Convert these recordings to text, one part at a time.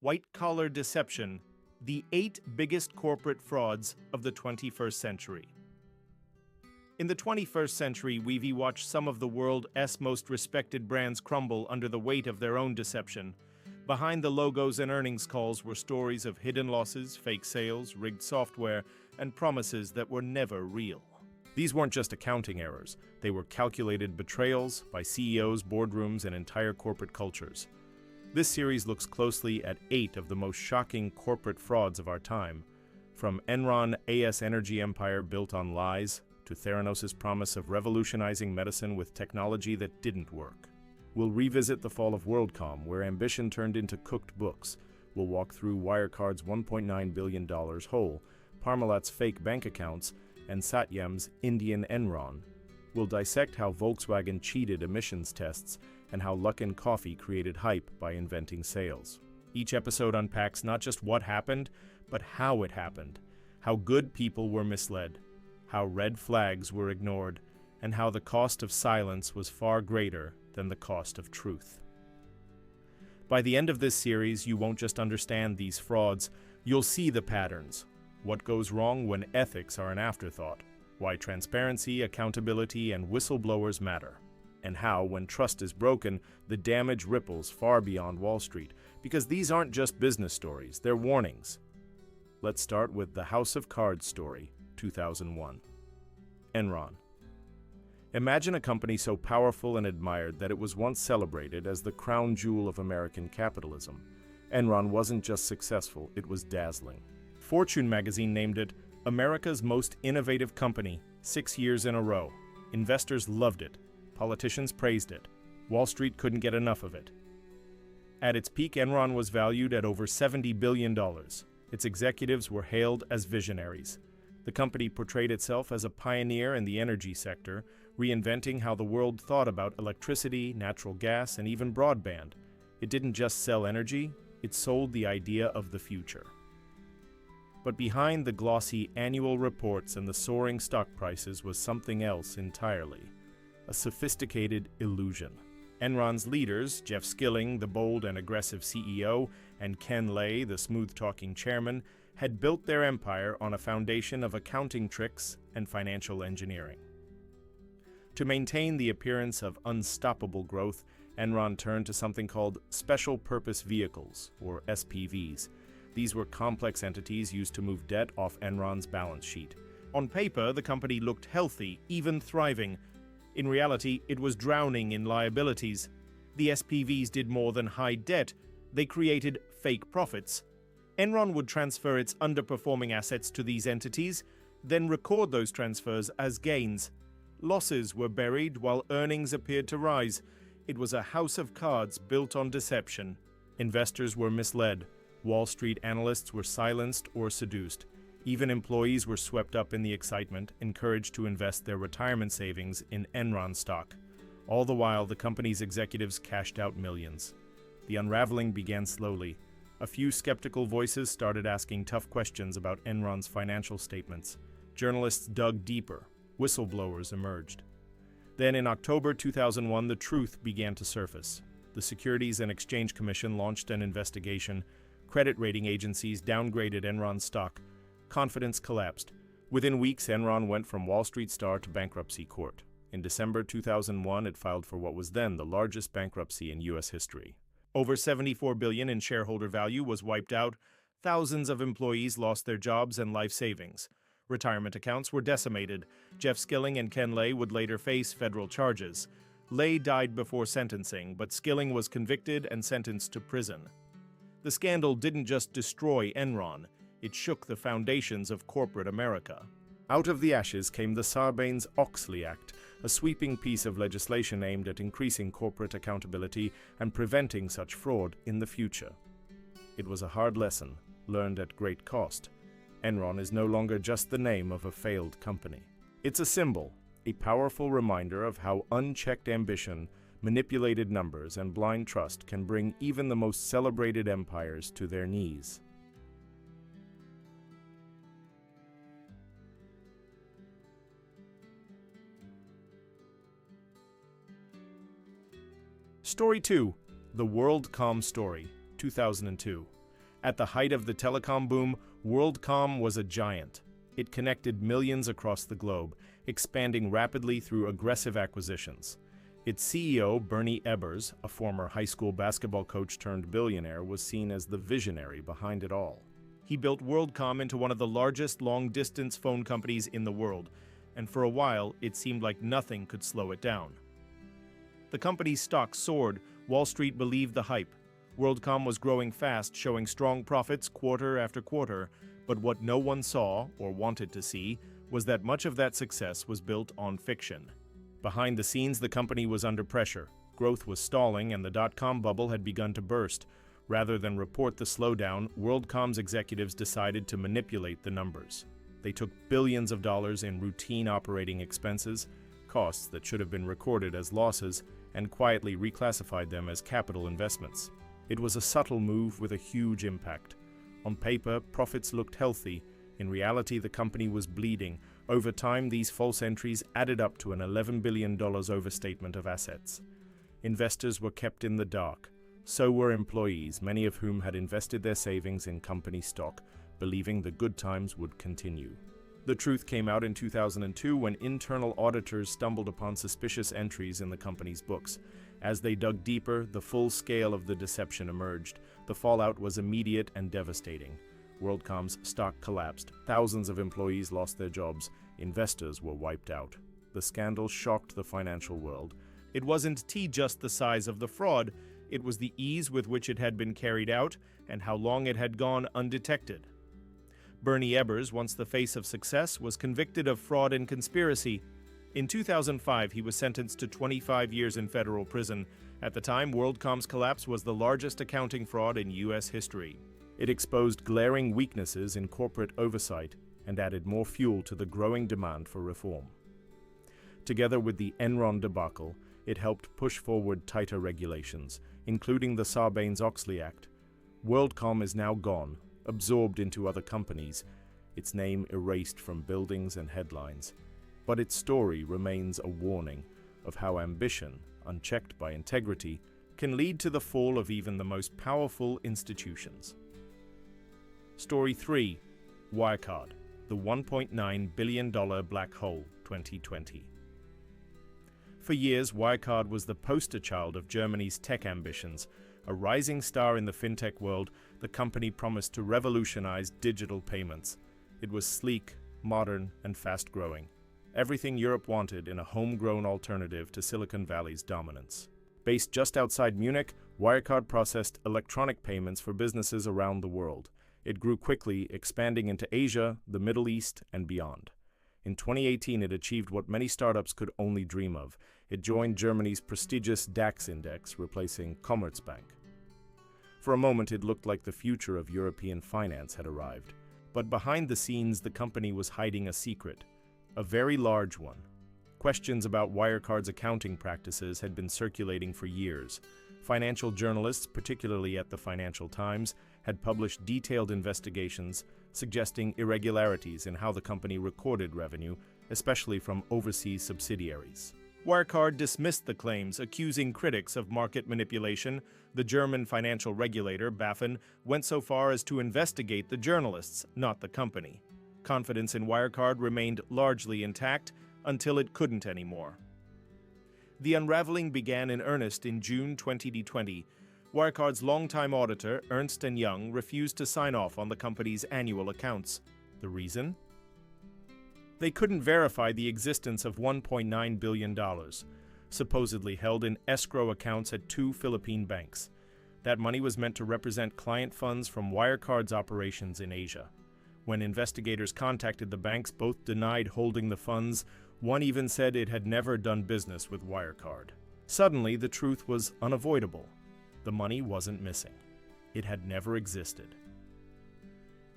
White-collar deception, the 8 biggest corporate frauds of the 21st century. In the 21st century, we've watched some of the world's most respected brands crumble under the weight of their own deception. Behind the logos and earnings calls were stories of hidden losses, fake sales, rigged software, and promises that were never real. These weren't just accounting errors. They were calculated betrayals by CEOs, boardrooms, and entire corporate cultures. This series looks closely at 8 of the most shocking corporate frauds of our time, from Enron AS energy empire built on lies to Theranos' promise of revolutionizing medicine with technology that didn't work. We'll revisit the fall of WorldCom, where ambition turned into cooked books. We'll walk through Wirecard's $1.9 billion hole, Parmalat's fake bank accounts, and Satyam's Indian Enron. We'll dissect how Volkswagen cheated emissions tests and how Luckin Coffee created hype by inventing sales. Each episode unpacks not just what happened, but how it happened, how good people were misled, how red flags were ignored, and how the cost of silence was far greater than the cost of truth. By the end of this series, you won't just understand these frauds, you'll see the patterns. What goes wrong when ethics are an afterthought, why transparency, accountability, and whistleblowers matter, and how, when trust is broken, the damage ripples far beyond Wall Street, because these aren't just business stories, they're warnings. Let's start with the House of Cards story, 2001. Enron. Imagine a company so powerful and admired that it was once celebrated as the crown jewel of American capitalism. Enron wasn't just successful, it was dazzling. Fortune magazine named it America's most innovative company 6 years in a row. Investors loved it. Politicians praised it. Wall Street couldn't get enough of it. At its peak, Enron was valued at over $70 billion. Its executives were hailed as visionaries. The company portrayed itself as a pioneer in the energy sector, reinventing how the world thought about electricity, natural gas, and even broadband. It didn't just sell energy, it sold the idea of the future. But behind the glossy annual reports and the soaring stock prices was something else entirely. A sophisticated illusion. Enron's leaders, Jeff Skilling, the bold and aggressive CEO, and Ken Lay, the smooth-talking chairman, had built their empire on a foundation of accounting tricks and financial engineering. To maintain the appearance of unstoppable growth, Enron turned to something called Special Purpose Vehicles, or SPVs. These were complex entities used to move debt off Enron's balance sheet. On paper, the company looked healthy, even thriving. In reality, it was drowning in liabilities. The SPVs did more than hide debt. They created fake profits. Enron would transfer its underperforming assets to these entities, then record those transfers as gains. Losses were buried while earnings appeared to rise. It was a house of cards built on deception. Investors were misled. Wall Street analysts were silenced or seduced. Even employees were swept up in the excitement, encouraged to invest their retirement savings in Enron stock. All the while, the company's executives cashed out millions. The unraveling began slowly. A few skeptical voices started asking tough questions about Enron's financial statements. Journalists dug deeper. Whistleblowers emerged. Then in October 2001, the truth began to surface. The Securities and Exchange Commission launched an investigation. Credit rating agencies downgraded Enron's stock. Confidence collapsed. Within weeks, Enron went from Wall Street star to bankruptcy court. In December 2001, it filed for what was then the largest bankruptcy in U.S. history. Over $74 billion in shareholder value was wiped out. Thousands of employees lost their jobs and life savings. Retirement accounts were decimated. Jeff Skilling and Ken Lay would later face federal charges. Lay died before sentencing, but Skilling was convicted and sentenced to prison. The scandal didn't just destroy Enron, it shook the foundations of corporate America. Out of the ashes came the Sarbanes-Oxley Act, a sweeping piece of legislation aimed at increasing corporate accountability and preventing such fraud in the future. It was a hard lesson, learned at great cost. Enron is no longer just the name of a failed company. It's a symbol, a powerful reminder of how unchecked ambition, manipulated numbers, and blind trust can bring even the most celebrated empires to their knees. Story 2. The WorldCom Story, 2002. At the height of the telecom boom, WorldCom was a giant. It connected millions across the globe, expanding rapidly through aggressive acquisitions. Its CEO, Bernie Ebbers, a former high school basketball coach turned billionaire, was seen as the visionary behind it all. He built WorldCom into one of the largest long-distance phone companies in the world, and for a while, it seemed like nothing could slow it down. The company's stock soared. Wall Street believed the hype. WorldCom was growing fast, showing strong profits quarter after quarter, but what no one saw, or wanted to see, was that much of that success was built on fiction. Behind the scenes, the company was under pressure. Growth was stalling, and the dot-com bubble had begun to burst. Rather than report the slowdown, WorldCom's executives decided to manipulate the numbers. They took billions of dollars in routine operating expenses, costs that should have been recorded as losses, and quietly reclassified them as capital investments. It was a subtle move with a huge impact. On paper, profits looked healthy. In reality, the company was bleeding. Over time, these false entries added up to an $11 billion overstatement of assets. Investors were kept in the dark. So were employees, many of whom had invested their savings in company stock, believing the good times would continue. The truth came out in 2002 when internal auditors stumbled upon suspicious entries in the company's books. As they dug deeper, the full scale of the deception emerged. The fallout was immediate and devastating. WorldCom's stock collapsed. Thousands of employees lost their jobs. Investors were wiped out. The scandal shocked the financial world. It wasn't just the size of the fraud, it was the ease with which it had been carried out and how long it had gone undetected. Bernie Ebbers, once the face of success, was convicted of fraud and conspiracy. In 2005, he was sentenced to 25 years in federal prison. At the time, WorldCom's collapse was the largest accounting fraud in U.S. history. It exposed glaring weaknesses in corporate oversight and added more fuel to the growing demand for reform. Together with the Enron debacle, it helped push forward tighter regulations, including the Sarbanes-Oxley Act. WorldCom is now gone, absorbed into other companies, its name erased from buildings and headlines. But its story remains a warning of how ambition, unchecked by integrity, can lead to the fall of even the most powerful institutions. Story 3. Wirecard, the $1.9 billion black hole, 2020. For years, Wirecard was the poster child of Germany's tech ambitions. A rising star in the fintech world, the company promised to revolutionize digital payments. It was sleek, modern, and fast-growing. Everything Europe wanted in a homegrown alternative to Silicon Valley's dominance. Based just outside Munich, Wirecard processed electronic payments for businesses around the world. It grew quickly, expanding into Asia, the Middle East, and beyond. In 2018, it achieved what many startups could only dream of. It joined Germany's prestigious DAX index, replacing Commerzbank. For a moment, it looked like the future of European finance had arrived. But behind the scenes, the company was hiding a secret, a very large one. Questions about Wirecard's accounting practices had been circulating for years. Financial journalists, particularly at the Financial Times, had published detailed investigations suggesting irregularities in how the company recorded revenue, especially from overseas subsidiaries. Wirecard dismissed the claims, accusing critics of market manipulation. The German financial regulator, BaFin, went so far as to investigate the journalists, not the company. Confidence in Wirecard remained largely intact until it couldn't anymore. The unraveling began in earnest in June 2020. Wirecard's longtime auditor, Ernst & Young, refused to sign off on the company's annual accounts. The reason? They couldn't verify the existence of $1.9 billion, supposedly held in escrow accounts at 2 Philippine banks. That money was meant to represent client funds from Wirecard's operations in Asia. When investigators contacted the banks, both denied holding the funds. One even said it had never done business with Wirecard. Suddenly, the truth was unavoidable. The money wasn't missing. It had never existed.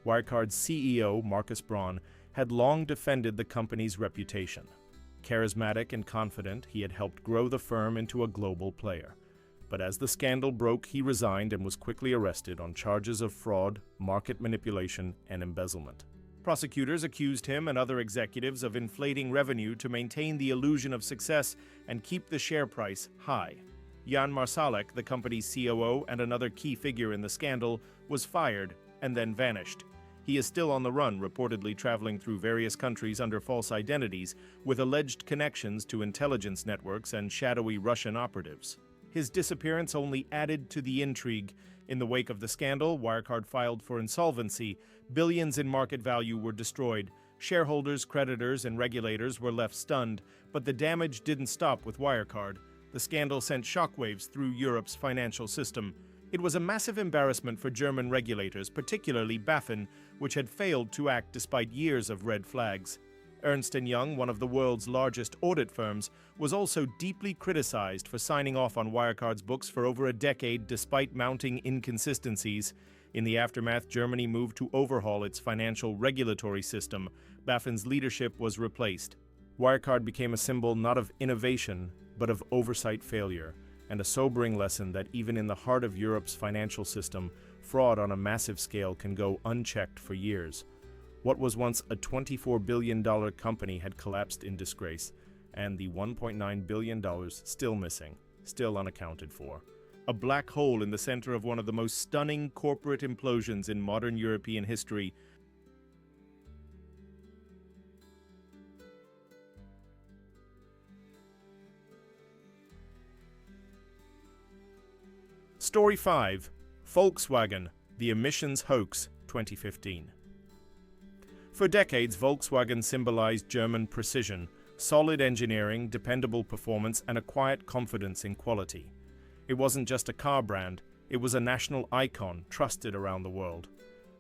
Wirecard's CEO, Markus Braun, had long defended the company's reputation. Charismatic and confident, he had helped grow the firm into a global player. But as the scandal broke, he resigned and was quickly arrested on charges of fraud, market manipulation, and embezzlement. Prosecutors accused him and other executives of inflating revenue to maintain the illusion of success and keep the share price high. Jan Marsalek, the company's COO and another key figure in the scandal, was fired and then vanished. He is still on the run, reportedly traveling through various countries under false identities, with alleged connections to intelligence networks and shadowy Russian operatives. His disappearance only added to the intrigue. In the wake of the scandal, Wirecard filed for insolvency. Billions in market value were destroyed. Shareholders, creditors, and regulators were left stunned, but the damage didn't stop with Wirecard. The scandal sent shockwaves through Europe's financial system. It was a massive embarrassment for German regulators, particularly BaFin, which had failed to act despite years of red flags. Ernst & Young, one of the world's largest audit firms, was also deeply criticized for signing off on Wirecard's books for over a decade despite mounting inconsistencies. In the aftermath, Germany moved to overhaul its financial regulatory system. BaFin's leadership was replaced. Wirecard became a symbol not of innovation, but of oversight failure, and a sobering lesson that even in the heart of Europe's financial system, fraud on a massive scale can go unchecked for years. What was once a $24 billion company had collapsed in disgrace, and the $1.9 billion still missing, still unaccounted for. A black hole in the center of one of the most stunning corporate implosions in modern European history. Story 5. Volkswagen, the Emissions Hoax, 2015. For decades, Volkswagen symbolized German precision, solid engineering, dependable performance, and a quiet confidence in quality. It wasn't just a car brand, it was a national icon trusted around the world.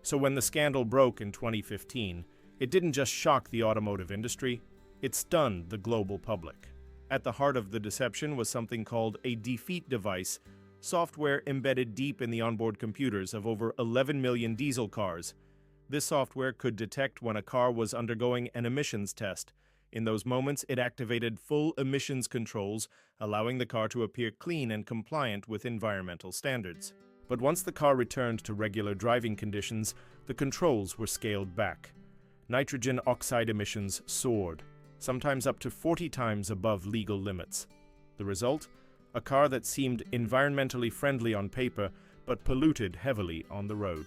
So when the scandal broke in 2015, it didn't just shock the automotive industry, it stunned the global public. At the heart of the deception was something called a defeat device, software embedded deep in the onboard computers of over 11 million diesel cars. This software could detect when a car was undergoing an emissions test. In those moments, it activated full emissions controls, allowing the car to appear clean and compliant with environmental standards. But once the car returned to regular driving conditions, the controls were scaled back. Nitrogen oxide emissions soared, sometimes up to 40 times above legal limits. The result? A car that seemed environmentally friendly on paper, but polluted heavily on the road.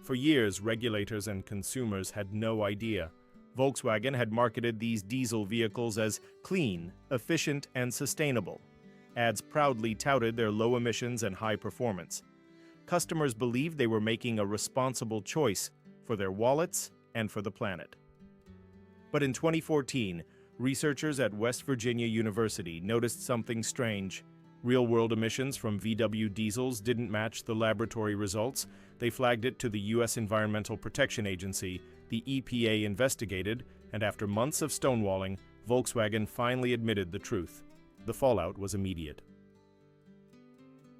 For years, regulators and consumers had no idea. Volkswagen had marketed these diesel vehicles as clean, efficient, and sustainable. Ads proudly touted their low emissions and high performance. Customers believed they were making a responsible choice for their wallets and for the planet. But in 2014, researchers at West Virginia University noticed something strange. Real-world emissions from VW diesels didn't match the laboratory results. They flagged it to the U.S. Environmental Protection Agency. The EPA investigated, and after months of stonewalling, Volkswagen finally admitted the truth. The fallout was immediate.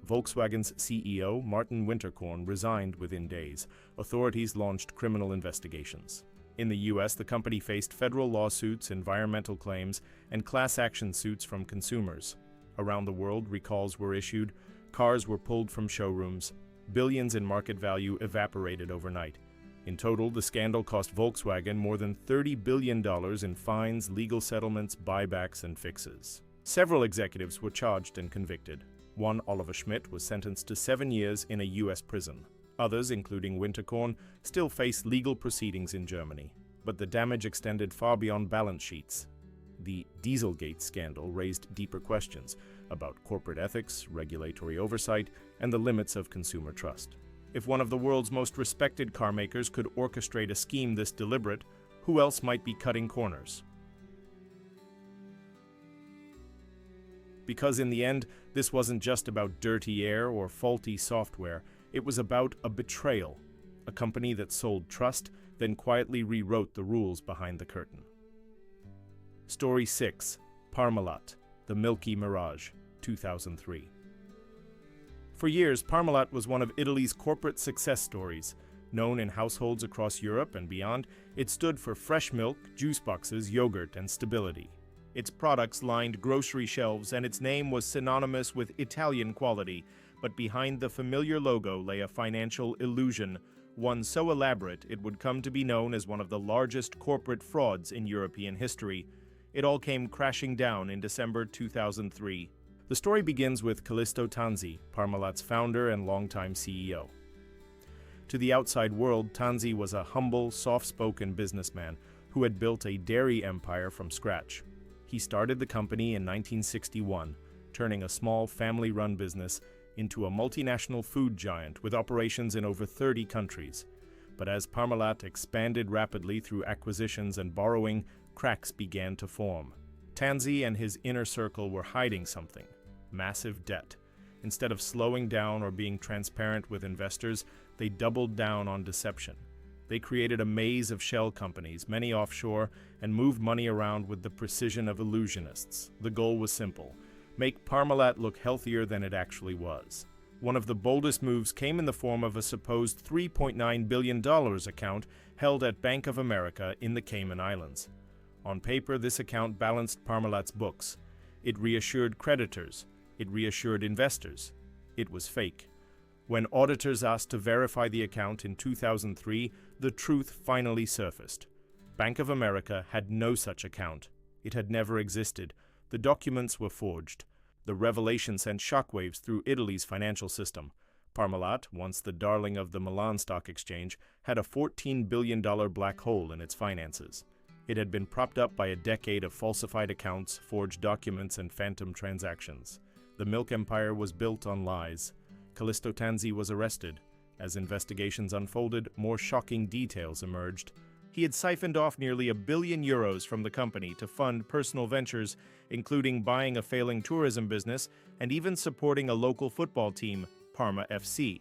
Volkswagen's CEO, Martin Winterkorn, resigned within days. Authorities launched criminal investigations. In the U.S., the company faced federal lawsuits, environmental claims, and class action suits from consumers. Around the world, recalls were issued, cars were pulled from showrooms, billions in market value evaporated overnight. In total, the scandal cost Volkswagen more than $30 billion in fines, legal settlements, buybacks, and fixes. Several executives were charged and convicted. One, Oliver Schmidt, was sentenced to 7 years in a U.S. prison. Others, including Winterkorn, still face legal proceedings in Germany. But the damage extended far beyond balance sheets. The Dieselgate scandal raised deeper questions about corporate ethics, regulatory oversight, and the limits of consumer trust. If one of the world's most respected carmakers could orchestrate a scheme this deliberate, who else might be cutting corners? Because in the end, this wasn't just about dirty air or faulty software, it was about a betrayal, a company that sold trust, then quietly rewrote the rules behind the curtain. Story 6. Parmalat, the Milky Mirage, 2003. For years, Parmalat was one of Italy's corporate success stories. Known in households across Europe and beyond, it stood for fresh milk, juice boxes, yogurt, and stability. Its products lined grocery shelves, and its name was synonymous with Italian quality. But behind the familiar logo lay a financial illusion, one so elaborate it would come to be known as one of the largest corporate frauds in European history. It all came crashing down in December 2003. The story begins with Callisto Tanzi, Parmalat's founder and longtime CEO. To the outside world, Tanzi was a humble, soft-spoken businessman who had built a dairy empire from scratch. He started the company in 1961, turning a small family-run business into a multinational food giant with operations in over 30 countries. But as Parmalat expanded rapidly through acquisitions and borrowing, cracks began to form. Tanzi and his inner circle were hiding something: massive debt. Instead of slowing down or being transparent with investors, they doubled down on deception. They created a maze of shell companies, many offshore, and moved money around with the precision of illusionists. The goal was simple: make Parmalat look healthier than it actually was. One of the boldest moves came in the form of a supposed $3.9 billion account held at Bank of America in the Cayman Islands. On paper, this account balanced Parmalat's books. It reassured creditors. It reassured investors. It was fake. When auditors asked to verify the account in 2003, the truth finally surfaced. Bank of America had no such account. It had never existed. The documents were forged. The revelation sent shockwaves through Italy's financial system. Parmalat, once the darling of the Milan Stock Exchange, had a $14 billion black hole in its finances. It had been propped up by a decade of falsified accounts, forged documents, and phantom transactions. The milk empire was built on lies. Callisto Tanzi was arrested. As investigations unfolded, more shocking details emerged. He had siphoned off nearly €1 billion from the company to fund personal ventures, including buying a failing tourism business and even supporting a local football team, Parma FC.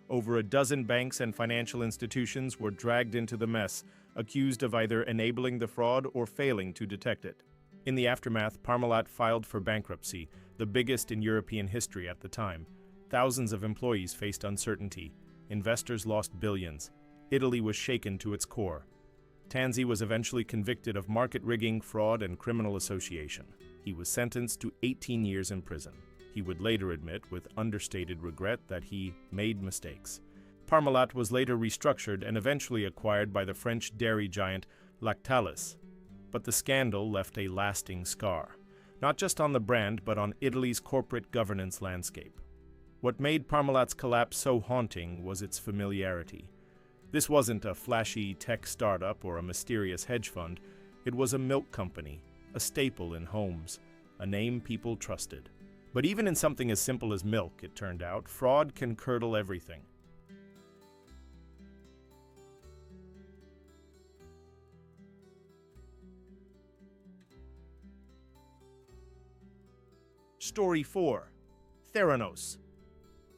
Over a dozen banks and financial institutions were dragged into the mess, accused of either enabling the fraud or failing to detect it. In the aftermath, Parmalat filed for bankruptcy, the biggest in European history at the time. Thousands of employees faced uncertainty. Investors lost billions. Italy was shaken to its core. Tanzi was eventually convicted of market rigging, fraud, and criminal association. He was sentenced to 18 years in prison. He would later admit, with understated regret, that he made mistakes. Parmalat was later restructured and eventually acquired by the French dairy giant Lactalis. But the scandal left a lasting scar, not just on the brand, but on Italy's corporate governance landscape. What made Parmalat's collapse so haunting was its familiarity. This wasn't a flashy tech startup or a mysterious hedge fund. It was a milk company, a staple in homes, a name people trusted. But even in something as simple as milk, it turned out, fraud can curdle everything. Story 4. Theranos.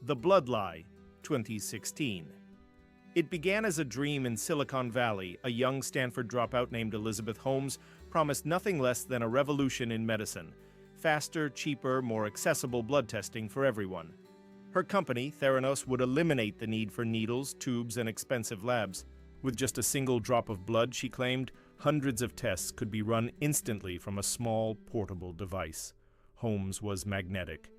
The Blood Lie, 2016. It began as a dream in Silicon Valley. A young Stanford dropout named Elizabeth Holmes promised nothing less than a revolution in medicine: faster, cheaper, more accessible blood testing for everyone. Her company, Theranos, would eliminate the need for needles, tubes, and expensive labs. With just a single drop of blood, she claimed, hundreds of tests could be run instantly from a small, portable device. Holmes was magnetic.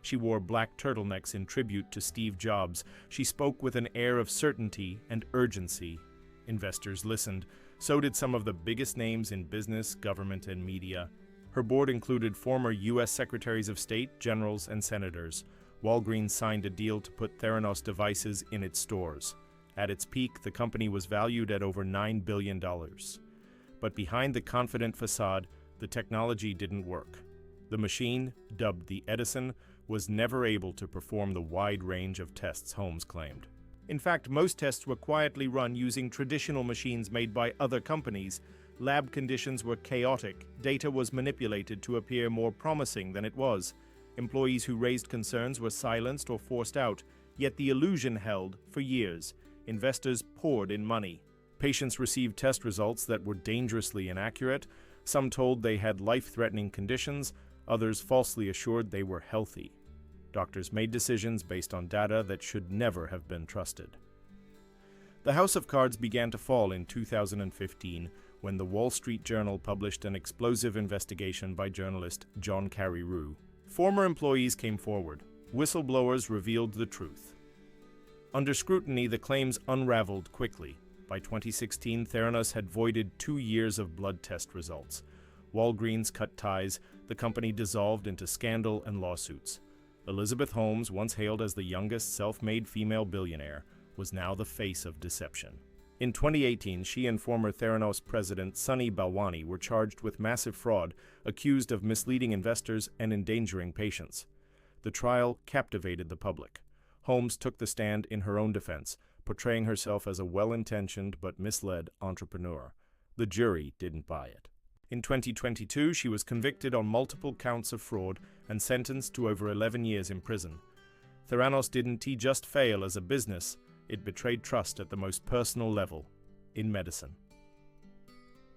She wore black turtlenecks in tribute to Steve Jobs. She spoke with an air of certainty and urgency. Investors listened. So did some of the biggest names in business, government, and media. Her board included former U.S. Secretaries of State, generals, and senators. Walgreens signed a deal to put Theranos devices in its stores. At its peak, the company was valued at over $9 billion. But behind the confident facade, the technology didn't work. The machine, dubbed the Edison, was never able to perform the wide range of tests Holmes claimed. In fact, most tests were quietly run using traditional machines made by other companies. Lab conditions were chaotic. Data was manipulated to appear more promising than it was. Employees who raised concerns were silenced or forced out, yet the illusion held for years. Investors poured in money. Patients received test results that were dangerously inaccurate. Some told they had life-threatening conditions. Others falsely assured they were healthy. Doctors made decisions based on data that should never have been trusted. The house of cards began to fall in 2015 when the Wall Street Journal published an explosive investigation by journalist John Carreyrou. Former employees came forward. Whistleblowers revealed the truth. Under scrutiny, the claims unraveled quickly. By 2016, Theranos had voided 2 years of blood test results. Walgreens cut ties, the company dissolved into scandal and lawsuits. Elizabeth Holmes, once hailed as the youngest self-made female billionaire, was now the face of deception. In 2018, she and former Theranos president Sunny Balwani were charged with massive fraud, accused of misleading investors and endangering patients. The trial captivated the public. Holmes took the stand in her own defense, portraying herself as a well-intentioned but misled entrepreneur. The jury didn't buy it. In 2022, she was convicted on multiple counts of fraud and sentenced to over 11 years in prison. Theranos didn't just fail as a business, it betrayed trust at the most personal level, in medicine.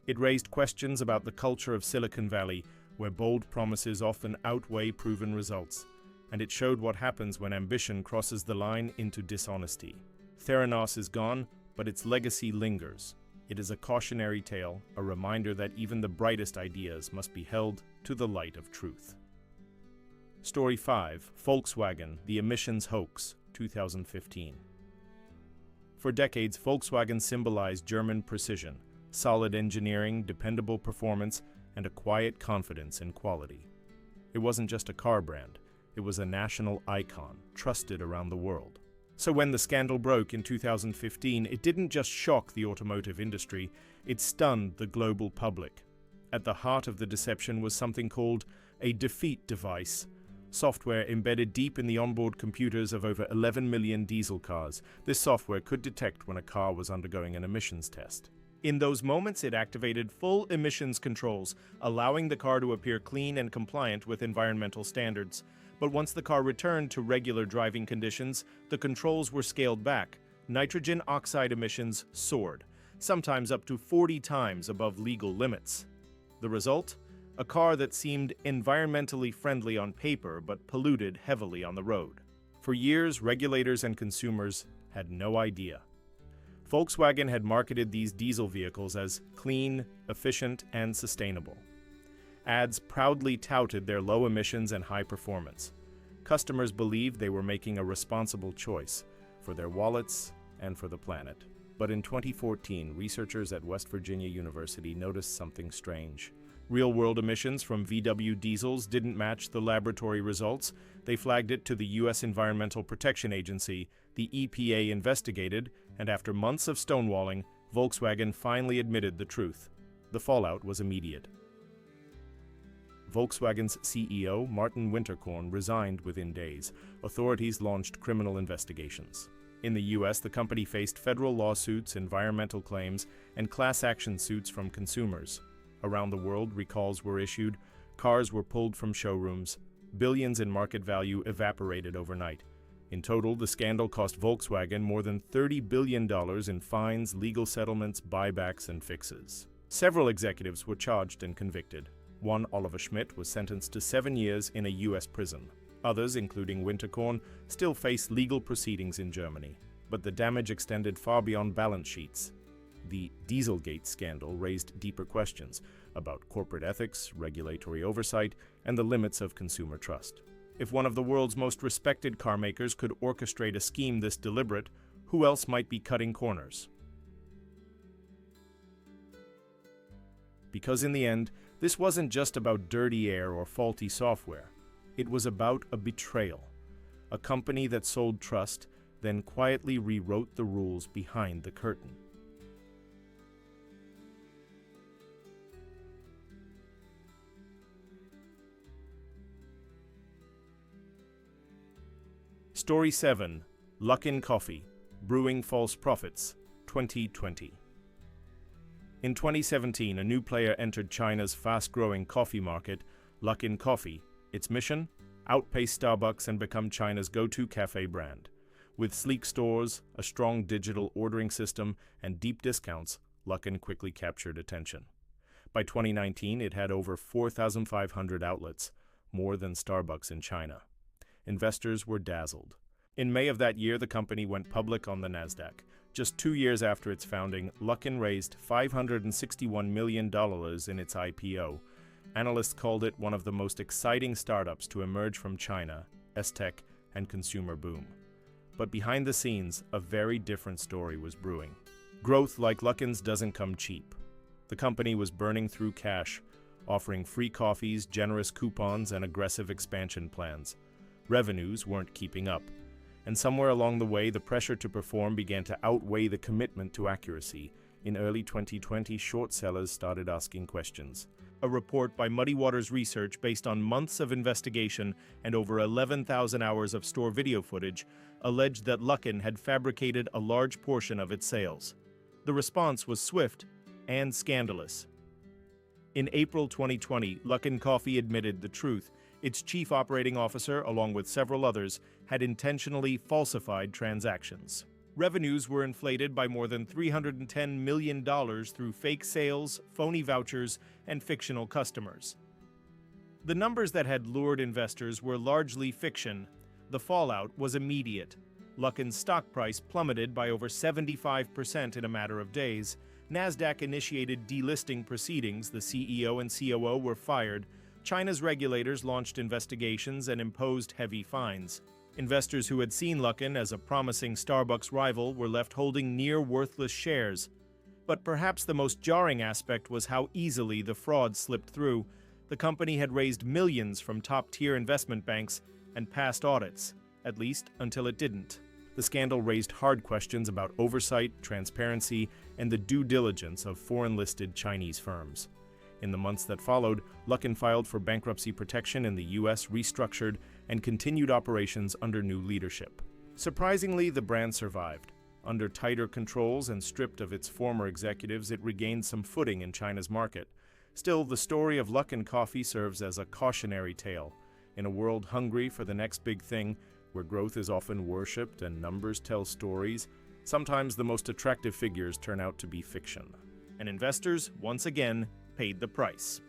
It raised questions about the culture of Silicon Valley, where bold promises often outweigh proven results, and it showed what happens when ambition crosses the line into dishonesty. Theranos is gone, but its legacy lingers. It is a cautionary tale, a reminder that even the brightest ideas must be held to the light of truth. Story 5. Volkswagen, the Emissions Hoax, 2015. For decades, Volkswagen symbolized German precision, solid engineering, dependable performance, and a quiet confidence in quality. It wasn't just a car brand, it was a national icon, trusted around the world. So when the scandal broke in 2015, it didn't just shock the automotive industry, it stunned the global public. At the heart of the deception was something called a defeat device, software embedded deep in the onboard computers of over 11 million diesel cars. This software could detect when a car was undergoing an emissions test. In those moments, it activated full emissions controls, allowing the car to appear clean and compliant with environmental standards. But once the car returned to regular driving conditions, the controls were scaled back. Nitrogen oxide emissions soared, sometimes up to 40 times above legal limits. The result? A car that seemed environmentally friendly on paper but polluted heavily on the road. For years, regulators and consumers had no idea. Volkswagen had marketed these diesel vehicles as clean, efficient, and sustainable. Ads proudly touted their low emissions and high performance. Customers believed they were making a responsible choice for their wallets and for the planet. But in 2014, researchers at West Virginia University noticed something strange. Real-world emissions from VW diesels didn't match the laboratory results. They flagged it to the U.S. Environmental Protection Agency. The EPA investigated, and after months of stonewalling, Volkswagen finally admitted the truth. The fallout was immediate. Volkswagen's CEO, Martin Winterkorn, resigned within days. Authorities launched criminal investigations. In the U.S., the company faced federal lawsuits, environmental claims, and class action suits from consumers. Around the world, recalls were issued, cars were pulled from showrooms, billions in market value evaporated overnight. In total, the scandal cost Volkswagen more than $30 billion in fines, legal settlements, buybacks, and fixes. Several executives were charged and convicted. One, Oliver Schmidt, was sentenced to 7 years in a U.S. prison. Others, including Winterkorn, still face legal proceedings in Germany. But the damage extended far beyond balance sheets. The Dieselgate scandal raised deeper questions about corporate ethics, regulatory oversight, and the limits of consumer trust. If one of the world's most respected car makers could orchestrate a scheme this deliberate, who else might be cutting corners? Because in the end, this wasn't just about dirty air or faulty software. It was about a betrayal. A company that sold trust, then quietly rewrote the rules behind the curtain. Story 7. Luckin Coffee, Brewing False Profits, 2020. In 2017, a new player entered China's fast-growing coffee market, Luckin Coffee. Its mission? Outpace Starbucks and become China's go-to cafe brand. With sleek stores, a strong digital ordering system, and deep discounts, Luckin quickly captured attention. By 2019, it had over 4,500 outlets, more than Starbucks in China. Investors were dazzled. In May of that year, the company went public on the Nasdaq. Just 2 years after its founding, Luckin raised $561 million in its IPO. Analysts called it one of the most exciting startups to emerge from China, S-Tech, and consumer boom. But behind the scenes, a very different story was brewing. Growth like Luckin's doesn't come cheap. The company was burning through cash, offering free coffees, generous coupons, and aggressive expansion plans. Revenues weren't keeping up, and somewhere along the way, the pressure to perform began to outweigh the commitment to accuracy. In early 2020, short sellers started asking questions. A report by Muddy Waters Research, based on months of investigation and over 11,000 hours of store video footage, alleged that Luckin had fabricated a large portion of its sales. The response was swift and scandalous. In April 2020, Luckin Coffee admitted the truth. Its chief operating officer, along with several others, had intentionally falsified transactions. Revenues were inflated by more than $310 million through fake sales, phony vouchers, and fictional customers. The numbers that had lured investors were largely fiction. The fallout was immediate. Luckin's stock price plummeted by over 75% in a matter of days. NASDAQ initiated delisting proceedings. The CEO and COO were fired. China's regulators launched investigations and imposed heavy fines. Investors who had seen Luckin as a promising Starbucks rival were left holding near-worthless shares. But perhaps the most jarring aspect was how easily the fraud slipped through. The company had raised millions from top-tier investment banks and passed audits, at least until it didn't. The scandal raised hard questions about oversight, transparency, and the due diligence of foreign-listed Chinese firms. In the months that followed, Luckin filed for bankruptcy protection in the U.S., restructured, and continued operations under new leadership. Surprisingly, the brand survived. Under tighter controls and stripped of its former executives, it regained some footing in China's market. Still, the story of Luckin Coffee serves as a cautionary tale. In a world hungry for the next big thing, where growth is often worshipped and numbers tell stories, sometimes the most attractive figures turn out to be fiction. And investors, once again, paid the price.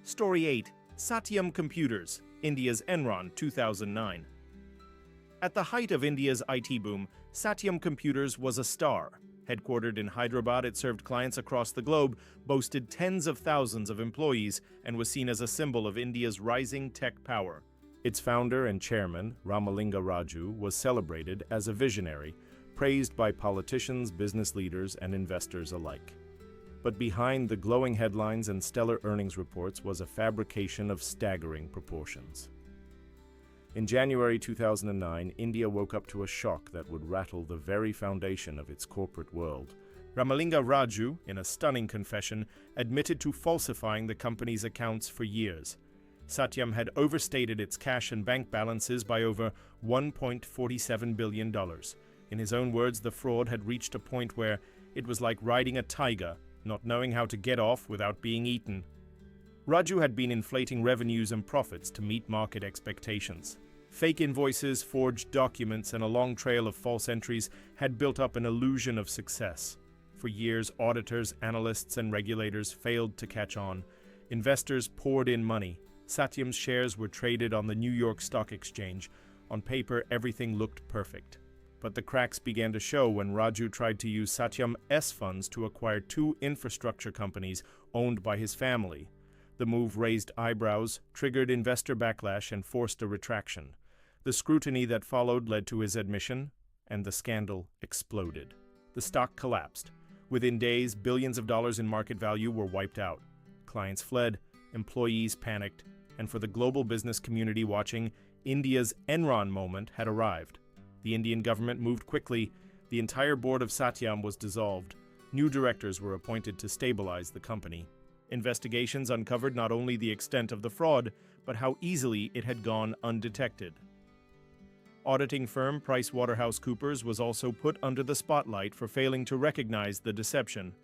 Story 8. Satyam Computers, India's Enron, 2009. At the height of India's IT boom, Satyam Computers was a star. Headquartered in Hyderabad, it served clients across the globe, boasted tens of thousands of employees, and was seen as a symbol of India's rising tech power. Its founder and chairman, Ramalinga Raju, was celebrated as a visionary, praised by politicians, business leaders, and investors alike. But behind the glowing headlines and stellar earnings reports was a fabrication of staggering proportions. In January 2009, India woke up to a shock that would rattle the very foundation of its corporate world. Ramalinga Raju, in a stunning confession, admitted to falsifying the company's accounts for years. Satyam had overstated its cash and bank balances by over $1.47 billion. In his own words, the fraud had reached a point where it was like riding a tiger, not knowing how to get off without being eaten. Raju had been inflating revenues and profits to meet market expectations. Fake invoices, forged documents, and a long trail of false entries had built up an illusion of success. For years, auditors, analysts, and regulators failed to catch on. Investors poured in money. Satyam's shares were traded on the New York Stock Exchange. On paper, everything looked perfect. But the cracks began to show when Raju tried to use Satyam's funds to acquire two infrastructure companies owned by his family. The move raised eyebrows, triggered investor backlash, and forced a retraction. The scrutiny that followed led to his admission, and the scandal exploded. The stock collapsed. Within days, billions of dollars in market value were wiped out. Clients fled, employees panicked, and for the global business community watching, India's Enron moment had arrived. The Indian government moved quickly. The entire board of Satyam was dissolved. New directors were appointed to stabilize the company. Investigations uncovered not only the extent of the fraud, but how easily it had gone undetected. Auditing firm PricewaterhouseCoopers was also put under the spotlight for failing to recognize the deception.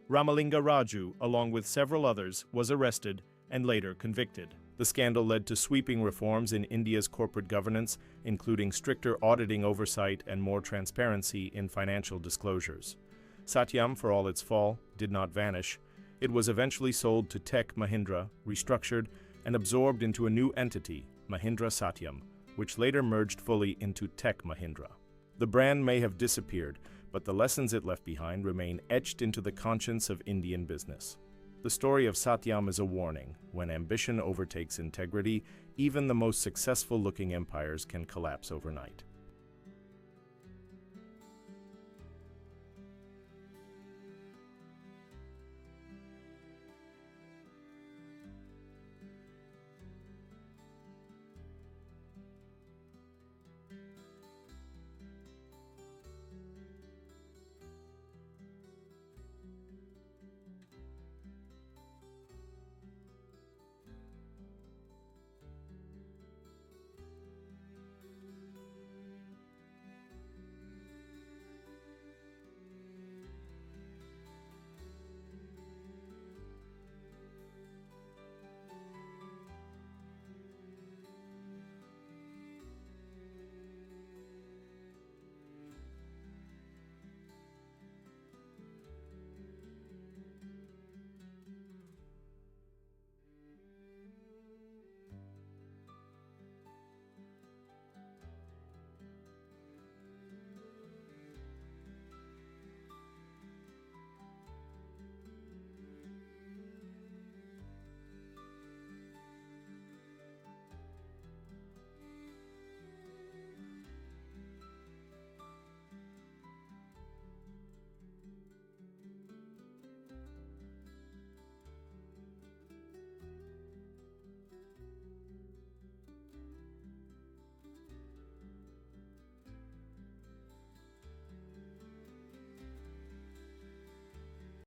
Ramalinga Raju, along with several others, was arrested and later convicted. The scandal led to sweeping reforms in India's corporate governance, including stricter auditing oversight and more transparency in financial disclosures. Satyam, for all its fall, did not vanish. It was eventually sold to Tech Mahindra, restructured, and absorbed into a new entity, Mahindra Satyam, which later merged fully into Tech Mahindra. The brand may have disappeared, but the lessons it left behind remain etched into the conscience of Indian business. The story of Satyam is a warning. When ambition overtakes integrity, even the most successful-looking empires can collapse overnight.